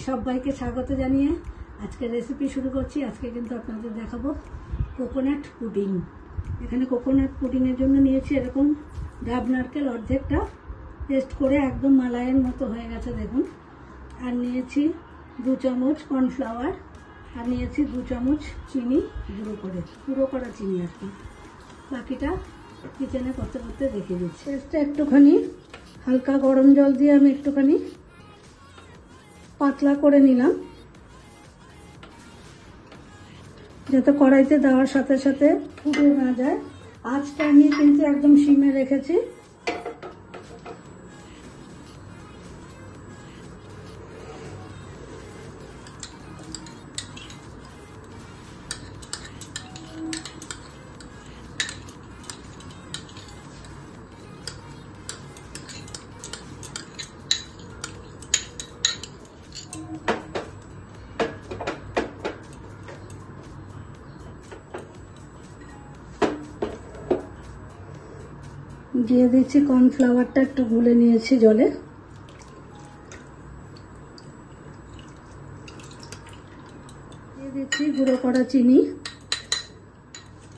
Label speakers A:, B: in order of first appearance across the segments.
A: সবাইকে স্বাগত জানিয়ে আজকে রেসিপি শুরু করছি। আজকে কিন্তু আপনাদের দেখাবো কোকোনাট পুডিং। এখানে কোকোনাট পুডিংয়ের জন্য নিয়েছি এরকম ডাব নারকেল, অর্ধেকটা পেস্ট করে একদম মালাইয়ের মতো হয়ে গেছে দেখুন। আর নিয়েছি 2 চামচ কর্নফ্লাওয়ার, আর নিয়েছি 2 চামচ চিনি, গুঁড়ো করা চিনি আর কি। বাকিটা কিচেনে করতে করতে রেখে দিচ্ছি। পেস্টটা একটুখানি হালকা গরম জল দিয়ে আমি একটুখানি পাতলা করে নিলাম, যাতে কড়াইতে দেওয়ার সাথে সাথে ফুটে না যায়। আঁচটা আমি কিন্তু একদম সিমে রেখেছি। দিয়ে দিচ্ছি কর্নফ্লাওয়ারটা একটু গুলে নিয়েছি জলে। দিয়ে দিচ্ছি গুঁড়ো করা চিনি।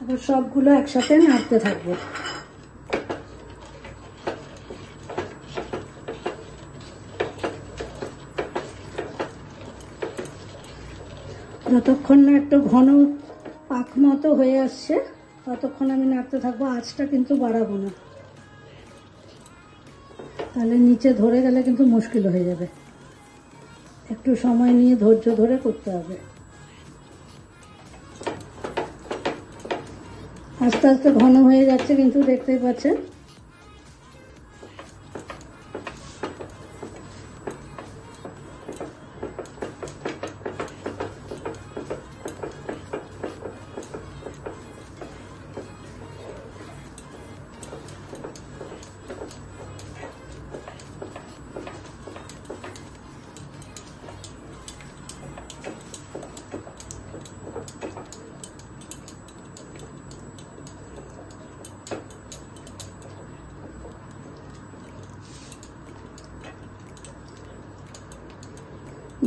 A: আবার সবগুলো একসাথে নাড়তে থাকবো। যতক্ষণ না একটু ঘন পাক মতো হয়ে আসছে ততক্ষণ আমি নাড়তে থাকবো। আঁচটা কিন্তু বাড়াবো না, তাহলে নিচে ধরে গেলে কিন্তু মুশকিল হয়ে যাবে। একটু সময় নিয়ে ধৈর্য ধরে করতে হবে। আস্তে আস্তে ঘন হয়ে যাচ্ছে কিন্তু, দেখতেই পাচ্ছেন।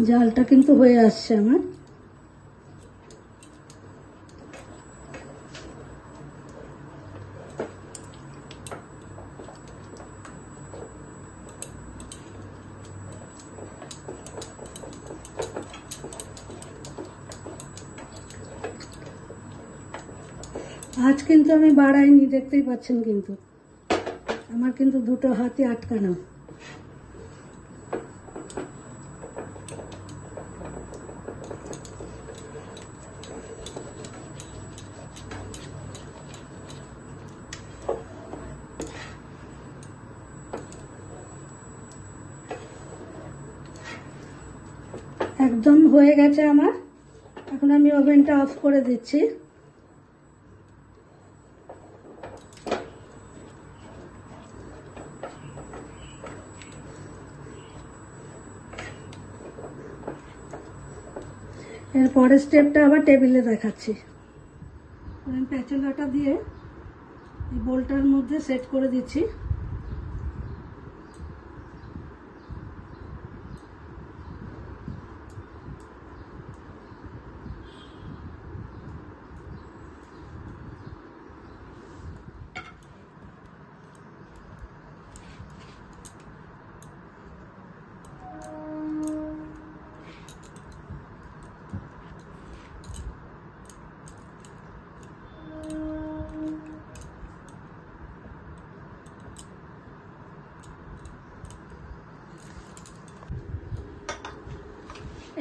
A: জালটা কিন্তু হয়ে আসছে আমার। আজ কিন্তু আমি বাড়াইনি, দেখতেই পাচ্ছেন, কিন্তু আমার কিন্তু দুটো হাতে আটকানো। একদম হয়ে গেছে আমার। এখন আমি ওভেনটা অফ করে দিচ্ছি। এর পরের স্টেপটা আবার টেবিলে দেখাচ্ছি। আমি প্যাচুলাটা দিয়ে এই বোলটার মধ্যে সেট করে দিচ্ছি।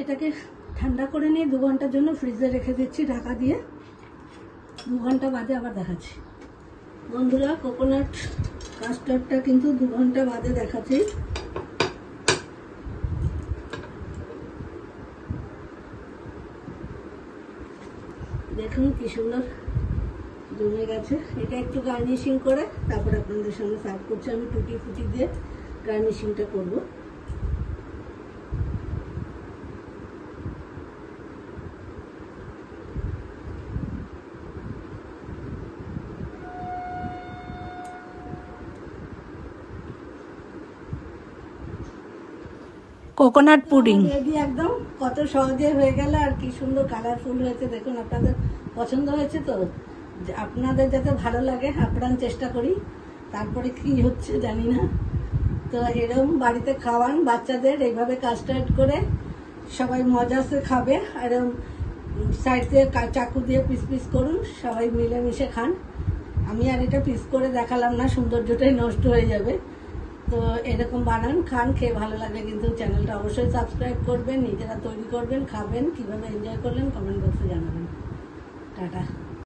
A: এটাকে ঠান্ডা করে নিয়ে 2 ঘন্টার জন্য ফ্রিজে রেখে দিচ্ছি ঢাকা দিয়ে। 2 ঘন্টা বাদে আবার দেখাচ্ছি। বন্ধুরা, কোকোনাট কাস্টার্ডটা কিন্তু 2 ঘন্টা বাদে দেখাচ্ছি। দেখুন কি সুন্দর জমে গেছে। এটা একটু গার্নিশিং করে তারপর আপনাদের সামনে সার্ভ করছি। আমি টুটি ফুটি দিয়ে গার্নিশিংটা করব। কোকোনাট পুডিং রেডি একদম, কত সহজে হয়ে গেল আর কি সুন্দর কালারফুল হয়েছে। দেখুন আপনাদের পছন্দ হয়েছে তো? আপনাদের যাতে ভালো লাগে আপ্রাণ চেষ্টা করি, তারপরে কি হচ্ছে জানি না। তো এরকম বাড়িতে খাওয়ান বাচ্চাদের, এইভাবে কাস্টার্ড করে সবাই মজাসে খাবে। আর সাইড দিয়ে চাকু দিয়ে পিস পিস করুন, সবাই মিলেমিশে খান। আমি আর এটা পিস করে দেখালাম না, সৌন্দর্যটাই নষ্ট হয়ে যাবে। তো এরকম বানান, খান, খেয়ে ভালো লাগবে। কিন্তু চ্যানেলটা অবশ্যই সাবস্ক্রাইব করবেন, নিজেরা তৈরি করবেন, খাবেন, কিভাবে এনজয় করলেন কমেন্ট বক্সে জানাবেন। টাটা।